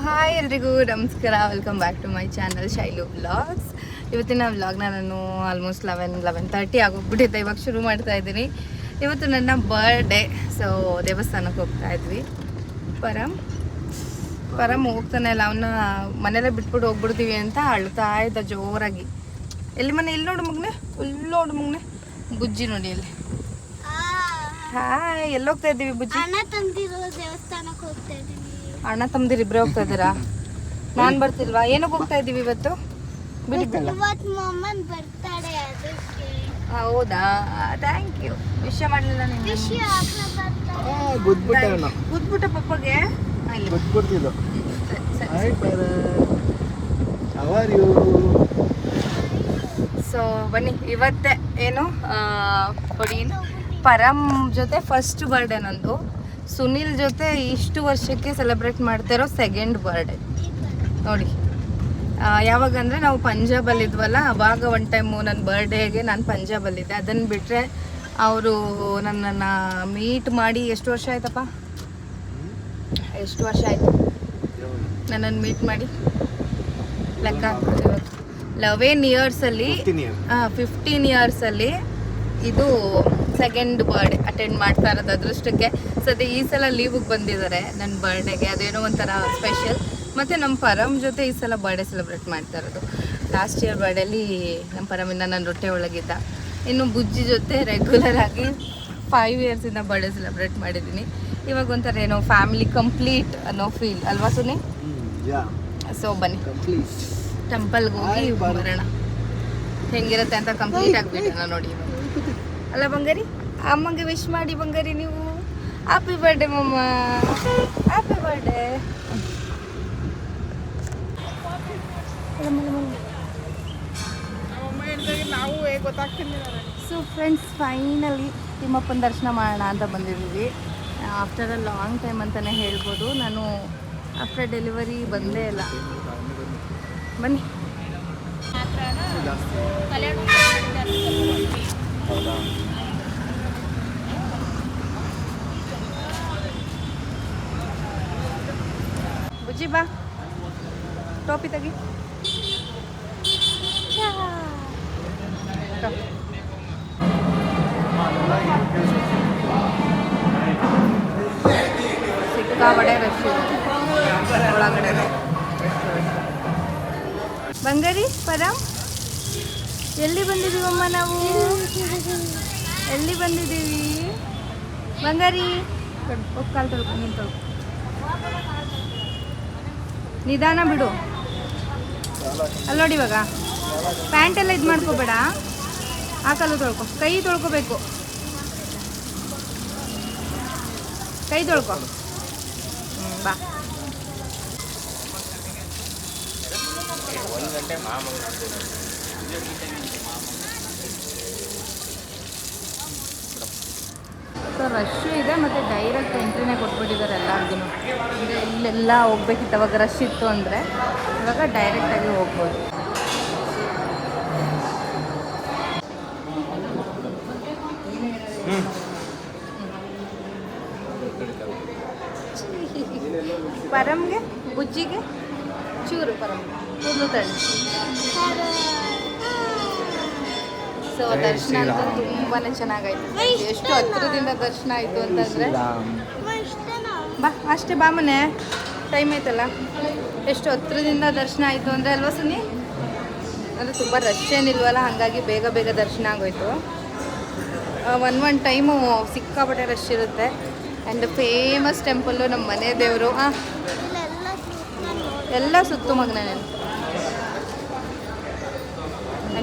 Hi ಎಲ್ರಿಗೂ ನಮಸ್ಕಾರ, welcome back to my channel Shailu vlogs. ಇವತ್ತಿನ ವ್ಲಾಗ್ನ ನಾನು ಆಲ್ಮೋಸ್ಟ್ 11:30 ಆಗೋಗ್ಬಿಟ್ಟಿದ್ದೆ. ಇವಾಗ ಶುರು ಮಾಡ್ತಾ ಇದ್ದೀನಿ. ಇವತ್ತು ನನ್ನ ಬರ್ಡೇ. ಸೊ ದೇವಸ್ಥಾನಕ್ಕೆ ಹೋಗ್ತಾ ಇದ್ವಿ. ಪರಮ್ ಹೋಗ್ತಾನೆ ಇಲ್ಲ, ಅವನ್ನ ಮನೇಲೆ ಬಿಟ್ಬಿಟ್ಟು ಹೋಗ್ಬಿಡ್ತೀವಿ ಅಂತ ಅಳ್ತಾ ಇದ್ದ ಜೋರಾಗಿ. ಎಲ್ಲಿ ಮನೆ? ಇಲ್ಲಿ ನೋಡು ಮಗ್ನೆ, ಇಲ್ಲಿ ನೋಡು ಮಗ್ನೆ, ಬುಜ್ಜಿ ನೋಡಿ ಅಲ್ಲಿ. ಹಾಯ್, ಎಲ್ಲಿ ಹೋಗ್ತಾ ಇದ್ದೀವಿ ಬುಜ್ಜಿ? ದೇವಸ್ಥಾನಕ್ಕೆ ಹೋಗ್ತಾ ಇದ್ದೀನಿ. ಅಣ್ಣ ತಮ್ಮದಿರು ಇಬ್ಬರೇ ಹೋಗ್ತಾ ಇದ್ದೀರಾ? ನಾನು ಬರ್ತಿಲ್ವಾ? ಏನಕ್ಕೆ ಹೋಗ್ತಾ ಇದ್ದೀವಿ ಇವತ್ತು? ಬಿಡಿದ್ದಲ್ಲ. ಹೌದಾ, ಥ್ಯಾಂಕ್ ಯು. ವಿಷಯ ಮಾಡಲಿಲ್ಲ ನೀನು? ಗುದ್ಬಿಟ್ಟ ಪಪ್ಪಗೆ. ಸೊ ಬನ್ನಿ, ಇವತ್ತೇ ಏನು ಕೊಡಿ. ಪರಮ್ ಜೊತೆ ಫಸ್ಟ್ ಬರ್ಡೇ ನಂದು. ಸುನಿಲ್ ಜೊತೆ ಇಷ್ಟು ವರ್ಷಕ್ಕೆ ಸೆಲೆಬ್ರೇಟ್ ಮಾಡ್ತಿರೋ ಸೆಕೆಂಡ್ ಬರ್ಡೇ ನೋಡಿ. ಯಾವಾಗ ಅಂದರೆ ನಾವು ಪಂಜಾಬಲ್ಲಿದ್ವಲ್ಲ, ಅವಾಗ ಒನ್ ಟೈಮು ನನ್ನ ಬರ್ಡೇಗೆ ನಾನು ಪಂಜಾಬಲ್ಲಿದ್ದೆ. ಅದನ್ನು ಬಿಟ್ಟರೆ ಅವರು ನನ್ನನ್ನು ಮೀಟ್ ಮಾಡಿ ಎಷ್ಟು ವರ್ಷ ಆಯ್ತಪ್ಪ? ಎಷ್ಟು ವರ್ಷ ಆಯಿತು ನನ್ನನ್ನು ಮೀಟ್ ಮಾಡಿ? ಲೆಕ್ಕ ಹಾಕ್ತೀವಿ. ಇವತ್ತು 11 ಇಯರ್ಸಲ್ಲಿ 15 ಇಯರ್ಸಲ್ಲಿ ಇದು ಸೆಕೆಂಡ್ ಬರ್ಡೇ ಅಟೆಂಡ್ ಮಾಡ್ತಾ ಇರೋದು. ಅದೃಷ್ಟಕ್ಕೆ ಸದ್ಯ ಈ ಸಲ ಲೀವಿಗೆ ಬಂದಿದ್ದಾರೆ ನನ್ನ ಬರ್ಡೇಗೆ. ಅದೇನೋ ಒಂಥರ ಸ್ಪೆಷಲ್. ಮತ್ತು ನಮ್ಮ ಪರಮ್ ಜೊತೆ ಈ ಸಲ ಬರ್ಡೇ ಸೆಲೆಬ್ರೇಟ್ ಮಾಡ್ತಾ ಇರೋದು. ಲಾಸ್ಟ್ ಇಯರ್ ಬರ್ಡೇಲಿ ನಮ್ಮ ಪರಮಿಂದ ನನ್ನ ರೊಟ್ಟೆ ಒಳಗಿದ್ದ. ಇನ್ನು ಬುಜ್ಜಿ ಜೊತೆ ರೆಗ್ಯುಲರ್ ಆಗಿ 5 ಇಯರ್ಸಿಂದ ಬರ್ಡೇ ಸೆಲೆಬ್ರೇಟ್ ಮಾಡಿದ್ದೀನಿ. ಇವಾಗ ಒಂಥರ ಏನೋ ಫ್ಯಾಮಿಲಿ ಕಂಪ್ಲೀಟ್ ಅನ್ನೋ ಫೀಲ್ ಅಲ್ವಾ ಸುನಿ? ಸೊ ಬನ್ನಿ ಟೆಂಪಲ್ಗೆ ಹೋಗಿ ಬರೋಣ. ಹೆಂಗಿರುತ್ತೆ ಅಂತ ಕಂಪ್ಲೀಟ್ ಆಗಿಬಿಟ್ಟಣ ನೋಡಿ ಇವಾಗ. ಅಲ್ಲ ಬಂಗಾರಿ, ಅಮ್ಮಂಗೆ ವಿಶ್ ಮಾಡಿ ಬಂಗಾರಿ ನೀವು. Happy birthday mamma, happy birthday. So friends, finally ತಿಮ್ಮಪ್ಪನ ದರ್ಶನ ಮಾಡೋಣ ಅಂತ ಬಂದಿದ್ದೀವಿ. ಆಫ್ಟರ್ ಅ ಲಾಂಗ್ ಟೈಮ್ ಅಂತಲೇ ಹೇಳ್ಬೋದು. ನಾನು ಆಫ್ಟರ್ ಡೆಲಿವರಿ ಬಂದೇ ಇಲ್ಲ. ಬನ್ನಿ. ಬುಜ್ಜಿ ಬಾ, ಟೋಪಿ ತೆಗಿ. ಸಿಕ್ಕಾಪಟ್ಟೆ ರಶ್ ಇದೆ ಒಳಗಡೆ. ಬಂಗಾರಿ, ಪರಮ್, ಎಲ್ಲಿ ಬಂದಿದ್ದೀವಮ್ಮ ನಾವು? ಎಲ್ಲಿ ಬಂದಿದ್ದೀವಿ ಬಂಗಾರಿ? ಕಾಲು ತೊಳ್ಕೊ, ನೀನು ತೊಳ್ಕೊ. ನಿಧಾನ ಬಿಡು. ಅಲ್ಲಿ ನೋಡಿ, ಇವಾಗ ಪ್ಯಾಂಟೆಲ್ಲ ಇದು ಮಾಡ್ಕೋಬೇಡ. ಆ ಕಾಲು ತೊಳ್ಕೊ, ಕೈ ತೊಳ್ಕೊಬೇಕು. ಕೈ ತೊಳ್ಕೊ. ಬಾ. ಸೊ ರಶ್ಶು ಇದೆ ಮತ್ತು ಡೈರೆಕ್ಟ್ ಎಂಟ್ರಿನೇ ಕೊಟ್ಬಿಟ್ಟಿದ್ದಾರೆ ಎಲ್ಲರಿಗೂ. ಅಂದರೆ ಇಲ್ಲೆಲ್ಲ ಹೋಗ್ಬೇಕಿತ್ತು, ಅವಾಗ ರಶ್ ಇತ್ತು ಅಂದರೆ. ಇವಾಗ ಡೈರೆಕ್ಟಾಗಿ ಹೋಗ್ಬೋದು. ಪರಮ್ಗೆ, ಬುಜ್ಜಿಗೆ ಚೂರು, ಪರಮ್ಗೆ ಕೂದಲು ತಳ್ಳಿ. ಸೊ ದರ್ಶನ ಅಂತೂ ತುಂಬಾ ಚೆನ್ನಾಗಾಯ್ತು. ಎಷ್ಟು ಹತ್ತಿರದಿಂದ ದರ್ಶನ ಆಯಿತು ಅಂತಂದರೆ ಬಾ ಅಷ್ಟೇ. ಬಾ ಮನೆ, ಟೈಮ್ ಆಯ್ತಲ್ಲ. ಎಷ್ಟು ಹತ್ತಿರದಿಂದ ದರ್ಶನ ಆಯಿತು ಅಂದರೆ ಅಲ್ವಾ ಸುನಿ? ಅಂದರೆ ತುಂಬ ರಶ್ ಏನಿಲ್ವಲ್ಲ, ಹಾಗಾಗಿ ಬೇಗ ಬೇಗ ದರ್ಶನ ಆಗೋಯ್ತು. ಒಂದು ಟೈಮು ಸಿಕ್ಕಾಪಟ್ಟೆ ರಶ್ ಇರುತ್ತೆ. ಆ್ಯಂಡ್ ಫೇಮಸ್ ಟೆಂಪಲ್ಲು, ನಮ್ಮ ಮನೆ ದೇವರು. ಎಲ್ಲ ಸುತ್ತು ಮಗನ ನಾನು.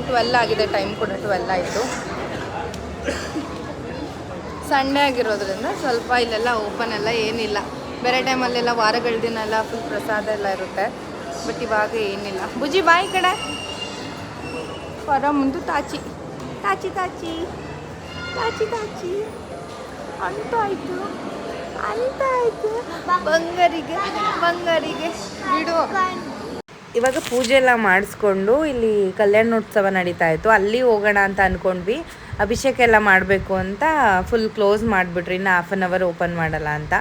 12 ಆಗಿದೆ, ಟೈಮ್ ಕೂಡ 12 ಆಯಿತು. ಸಂಡೇ ಆಗಿರೋದ್ರಿಂದ ಸ್ವಲ್ಪ ಇಲ್ಲೆಲ್ಲ ಓಪನ್ ಎಲ್ಲ ಏನಿಲ್ಲ. ಬೇರೆ ಟೈಮಲ್ಲೆಲ್ಲ ವಾರಗಳ ದಿನ ಎಲ್ಲ ಫುಲ್ ಪ್ರಸಾದ ಎಲ್ಲ ಇರುತ್ತೆ. ಬಟ್ ಇವಾಗ ಏನಿಲ್ಲ. ಬುಜ್ಜಿ ಬಾಯಿ ಕಡೆ. ಪರಮ್ ಮುಂದೆ ತಾಚಿ ತಾಚಿ ತಾಚಿ ತಾಚಿ ತಾಚಿ ಅಂತ ಆಯಿತು, ಅಂತ ಆಯಿತು. ಬಂಗಾರಿಗೆ ಬಿಡು. ಇವಾಗ ಪೂಜೆ ಎಲ್ಲ ಮಾಡಿಸ್ಕೊಂಡು ಇಲ್ಲಿ ಕಲ್ಯಾಣೋತ್ಸವ ನಡೀತಾ ಇತ್ತು. ಅಲ್ಲಿ ಹೋಗೋಣ ಅಂತ ಅಂದ್ಕೊಂಡ್ವಿ. ಅಭಿಷೇಕ ಎಲ್ಲ ಮಾಡಬೇಕು ಅಂತ ಫುಲ್ ಕ್ಲೋಸ್ ಮಾಡಿಬಿಟ್ರಿ, ಇನ್ನು 1/2 ಅವರ್ ಓಪನ್ ಮಾಡಲ್ಲ ಅಂತ.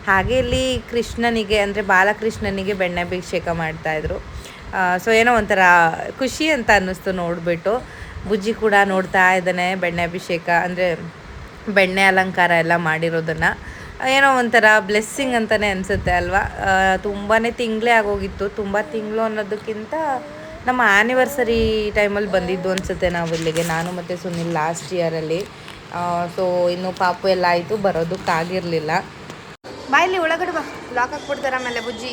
ಹಾಗೆ ಇಲ್ಲಿ ಕೃಷ್ಣನಿಗೆ ಅಂದರೆ ಬಾಲಕೃಷ್ಣನಿಗೆ ಬೆಣ್ಣೆಭಿಷೇಕ ಮಾಡ್ತಾಯಿದ್ರು. ಸೊ ಏನೋ ಒಂಥರ ಖುಷಿ ಅಂತ ಅನ್ನಿಸ್ತು ನೋಡಿಬಿಟ್ಟು. ಬುಜ್ಜಿ ಕೂಡ ನೋಡ್ತಾ ಇದ್ದಾನೆ ಬೆಣ್ಣೆ ಅಭಿಷೇಕ ಅಂದರೆ ಬೆಣ್ಣೆ ಅಲಂಕಾರ ಎಲ್ಲ ಮಾಡಿರೋದನ್ನು. ಏನೋ ಒಂಥರ ಬ್ಲೆಸ್ಸಿಂಗ್ ಅಂತಲೇ ಅನಿಸುತ್ತೆ ಅಲ್ವಾ. ತುಂಬಾ ತಿಂಗಳೇ ಆಗೋಗಿತ್ತು. ತುಂಬ ತಿಂಗಳು ಅನ್ನೋದಕ್ಕಿಂತ ನಮ್ಮ ಆ್ಯನಿವರ್ಸರಿ ಟೈಮಲ್ಲಿ ಬಂದಿದ್ದು ಅನಿಸುತ್ತೆ ನಾವು ಇಲ್ಲಿಗೆ, ನಾನು ಮತ್ತು ಸುನಿಲ್ ಲಾಸ್ಟ್ ಇಯರಲ್ಲಿ. ಸೊ ಇನ್ನು ಪಾಪು ಎಲ್ಲ ಆಯಿತು, ಬರೋದಕ್ಕಾಗಿರಲಿಲ್ಲ. ಬಾಯಲ್ಲಿ ಒಳಗಡೆ ಬಾ, ಲಾಕ್ ಹಾಕ್ಬಿಡ್ತಾರೆ ಆಮೇಲೆ ಬುಜ್ಜಿ.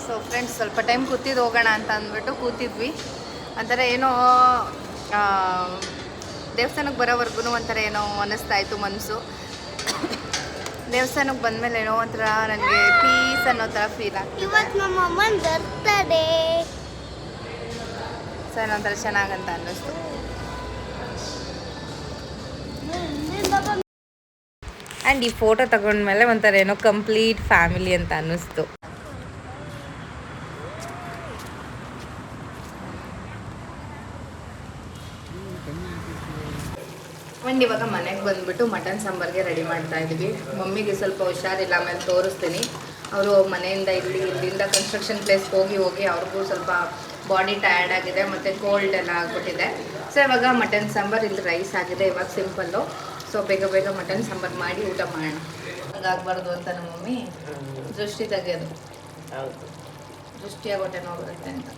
ಸೊ ಫ್ರೆಂಡ್ಸ್, ಸ್ವಲ್ಪ ಟೈಮ್ ಕೂತಿದ್ದು ಹೋಗೋಣ ಅಂತ ಅಂದ್ಬಿಟ್ಟು ಕೂತಿದ್ವಿ. ಒಂಥರ ಏನೋ ದೇವಸ್ಥಾನಕ್ಕೆ ಬರೋವರೆಗೂ ಒಂಥರ ಏನೋ ಅನ್ನಿಸ್ತಾ ಇತ್ತು ಮನಸ್ಸು. ದೇವಸ್ಥಾನಕ್ಕೆ ಬಂದಮೇಲೆ ಏನೋ ಒಂಥರ ನನಗೆ ಪೀಸ್ ಅನ್ನೋ ಥರ ಫೀಲ್ ಆಗ್ತಿದೆ. ಇವತ್ತು ನಮ್ಮ ಅಮ್ಮನ ಬರ್ತಡೇ. ಸೊ ಏನೋ ಒಂಥರ ಚೆನ್ನಾಗಂತ ಅನ್ನಿಸ್ತು. ಆ್ಯಂಡ್ ಈ ಫೋಟೋ ತಗೊಂಡ್ಮೇಲೆ ಒಂಥರ ಏನೋ ಕಂಪ್ಲೀಟ್ ಫ್ಯಾಮಿಲಿ ಅಂತ ಅನ್ನಿಸ್ತು. ಆ್ಯಂಡ್ ಇವಾಗ ಮನೆಗೆ ಬಂದುಬಿಟ್ಟು ಮಟನ್ ಸಾಂಬಾರಿಗೆ ರೆಡಿ ಮಾಡ್ತಾ ಇದ್ವಿ. ಮಮ್ಮಿಗೆ ಸ್ವಲ್ಪ ಹುಷಾರಿಲ್ಲ, ಆಮೇಲೆ ತೋರಿಸ್ತೀನಿ. ಅವರು ಮನೆಯಿಂದ ಇಲ್ಲಿಂದ ಕನ್ಸ್ಟ್ರಕ್ಷನ್ ಪ್ಲೇಸ್ಗೆ ಹೋಗಿ ಅವ್ರಿಗೂ ಸ್ವಲ್ಪ ಬಾಡಿ ಟಯರ್ಡ್ ಆಗಿದೆ ಮತ್ತು ಕೋಲ್ಡ್ ಎಲ್ಲ ಆಗಿಬಿಟ್ಟಿದೆ. ಸೊ ಇವಾಗ ಮಟನ್ ಸಾಂಬಾರು, ಇಲ್ಲಿ ರೈಸ್ ಆಗಿದೆ ಇವಾಗ ಸಿಂಪಲ್ಲು. ಸೊ ಬೇಗ ಮಟನ್ ಸಾಂಬಾರು ಮಾಡಿ ಊಟ ಮಾಡೋಣ. ಹಾಗಾಗಬಾರ್ದು ಅಂತ ನಮ್ಮ ಮಮ್ಮಿ ದೃಷ್ಟಿ ತೆಗೆಯೋದು, ದೃಷ್ಟಿಯಾಗಿ ಹೊಟ್ಟೆ ನೋವು ಬರುತ್ತೆ ಅಂತ.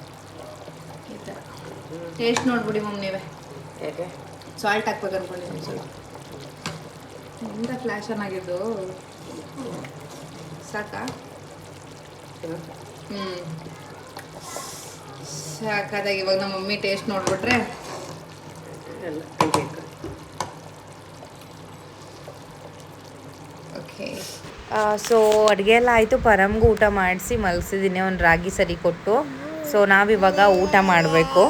ಈ ಥರ ಟೇಸ್ಟ್ ನೋಡ್ಬಿಡಿ ಮಮ್ಮಿ ನೀವೇ. ಯಾಕೆ ಸಾಲ್ಟ್ ಹಾಕ್ಬೇಕು ಅಂದ್ಕೊಂಡಿದ್ದೀನಿ ಸ್ವಲ್ಪ. ಎಂತ ಫ್ಲ್ಯಾಶ್ ಆಗಿದ್ದು ಸಾಕಾ? ಸಾಕಾದಾಗ ಇವಾಗ ನಮ್ಮ ಮಮ್ಮಿ ಟೇಸ್ಟ್ ನೋಡ್ಬಿಟ್ರೆ ಎಲ್ಲ ತೆಗಿಬೇಕು. ಓಕೆ. ಸೊ ಅಡುಗೆ ಎಲ್ಲ ಆಯಿತು. ಪರಮ್ಗೂ ಊಟ ಮಾಡಿಸಿ ಮಲಗಿಸಿದ್ದೀನಿ, ಒಂದು ರಾಗಿ ಸರಿ ಕೊಟ್ಟು. ಸೊ ನಾವಿವಾಗ ಊಟ ಮಾಡಬೇಕು.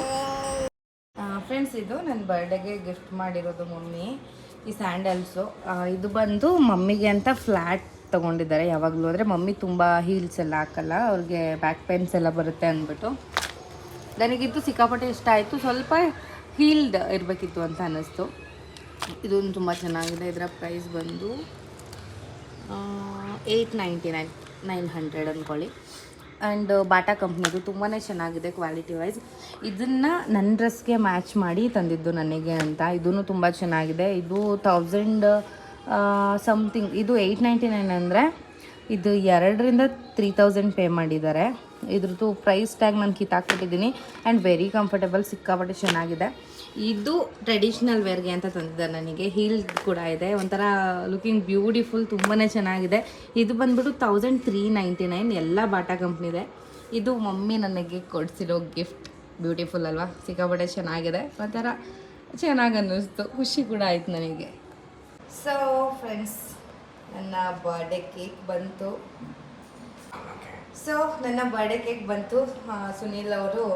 ಫ್ರೆಂಡ್ಸ್, ಇದು ನನ್ನ ಬರ್ಡೇಗೆ ಗಿಫ್ಟ್ ಮಾಡಿರೋದು ಮಮ್ಮಿ, ಈ ಸ್ಯಾಂಡಲ್ಸು. ಇದು ಬಂದು ಮಮ್ಮಿಗೆ ಅಂತ ಫ್ಲ್ಯಾಟ್ ತೊಗೊಂಡಿದ್ದಾರೆ. ಯಾವಾಗಲೂ ಅಂದರೆ ಮಮ್ಮಿ ತುಂಬ ಹೀಲ್ಸ್ ಎಲ್ಲ ಹಾಕಲ್ಲ, ಅವ್ರಿಗೆ ಬ್ಯಾಕ್ ಪೇನ್ಸ್ ಎಲ್ಲ ಬರುತ್ತೆ ಅಂದ್ಬಿಟ್ಟು. ನನಗಿದ್ದು ಸಿಕ್ಕಾಪಟ್ಟೆ ಇಷ್ಟ ಆಯಿತು. ಸ್ವಲ್ಪ ಹೀಲ್ಡ್ ಇರಬೇಕಿತ್ತು ಅಂತ ಅನ್ನಿಸ್ತು. ಇದು ತುಂಬ ಚೆನ್ನಾಗಿದೆ. ಇದರ ಪ್ರೈಸ್ ಬಂದು 899, 900 ಅಂದ್ಕೊಳ್ಳಿ. ಆ್ಯಂಡ್ ಬಾಟಾ ಕಂಪ್ನಿದು ತುಂಬಾ ಚೆನ್ನಾಗಿದೆ ಕ್ವಾಲಿಟಿ ವೈಸ್. ಇದನ್ನು ನನ್ನ ಡ್ರೆಸ್ಗೆ ಮ್ಯಾಚ್ ಮಾಡಿ ತಂದಿದ್ದು ನನಗೆ ಅಂತ. ಇದೂ ತುಂಬ ಚೆನ್ನಾಗಿದೆ. ಇದು 1000 ಸಮಥಿಂಗ್. ಇದು 899 ಅಂದರೆ ಇದು 2,000 to 3,000 ಪೇ ಮಾಡಿದ್ದಾರೆ. ಇದ್ರದ್ದು ಪ್ರೈಸ್ ಟ್ಯಾಗ್ ನಾನು ಕಿತ್ತಾಕ್ಬಿಟ್ಟಿದ್ದೀನಿ. ಆ್ಯಂಡ್ ವೆರಿ ಕಂಫರ್ಟಬಲ್, ಸಿಕ್ಕಾಪಟ್ಟೆ ಚೆನ್ನಾಗಿದೆ. ಇದು ಟ್ರೆಡಿಷ್ನಲ್ ವೇರ್ಗೆ ಅಂತ ತಂದಿದ್ದಾರೆ ನನಗೆ. ಹೀಲ್ ಕೂಡ ಇದೆ, ಒಂಥರ ಲುಕಿಂಗ್ ಬ್ಯೂಟಿಫುಲ್, ತುಂಬಾ ಚೆನ್ನಾಗಿದೆ. ಇದು ಬಂದ್ಬಿಟ್ಟು 1,399, ಎಲ್ಲ ಬಾಟಾ ಕಂಪ್ನಿದೆ. ಇದು ಮಮ್ಮಿ ನನಗೆ ಕೊಡಿಸಿರೋ ಗಿಫ್ಟ್. ಬ್ಯೂಟಿಫುಲ್ ಅಲ್ವಾ, ಸಿಕ್ಕಾಪಟ್ಟೆ ಚೆನ್ನಾಗಿದೆ, ಒಂಥರ ಚೆನ್ನಾಗಿ ಅನ್ನಿಸ್ತು, ಖುಷಿ ಕೂಡ ಆಯಿತು ನನಗೆ. ಸೊ ಫ್ರೆಂಡ್ಸ್, ನನ್ನ ಬರ್ಡೇ ಕೇಕ್ ಬಂತು. ಸುನೀಲ್ ಅವರು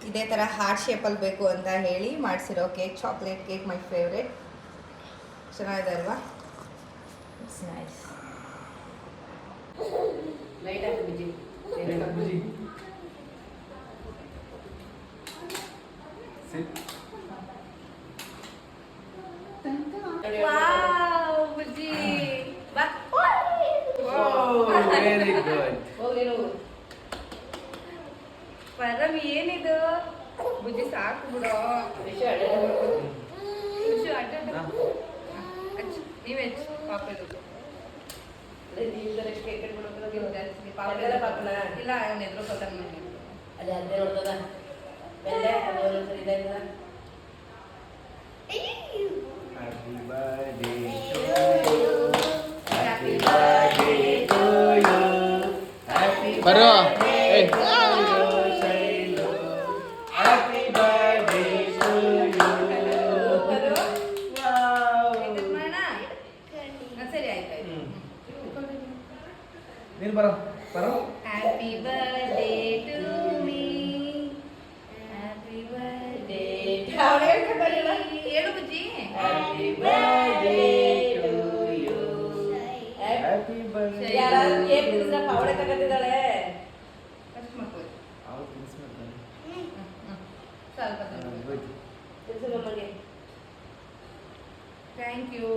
ಇದೇ ಥರ ಹಾರ್ಟ್ ಶೇಪಲ್ಲಿ ಬೇಕು ಅಂತ ಹೇಳಿ ಮಾಡಿಸಿರೋ cake, chocolate cake, my favourite. ಚೆನ್ನಾಗಿದೆ ಅಲ್ವಾ? It's nice. ಪರಮ್ ಏನಿದು ಬುಜ್ಜಿ, ಸಾಕು ಬಿಡೋ. ನೀವ್ ಹೆಚ್ಚು ಪಾಪ ಇಲ್ಲ, ಅವನ ಎದುರು ಕೊತ್ತಾನೆ. ಬರೋ ನೀನು ಬರೋ ಬರೋ. Happy birthday to me, happy birthday ಹೇಳು ಬುಜ್ಜಿ. Happy birthday to you, happy birthday. ಯಾರು ಕೇಕ್ ತಿನ್ನಿಸ್ರ ಪಾವಡೆ ತಗೊಂಡಿದ್ದಾಳೆ. ಫಸ್ಟ್ ಮಕ್ಕಳು ಅವ್ರು ತಿನ್ನಿಸ್ಬೇಕು. ಸ್ವಲ್ಪ ತಿನ್ಸು ನಮಗೆ. Thank you.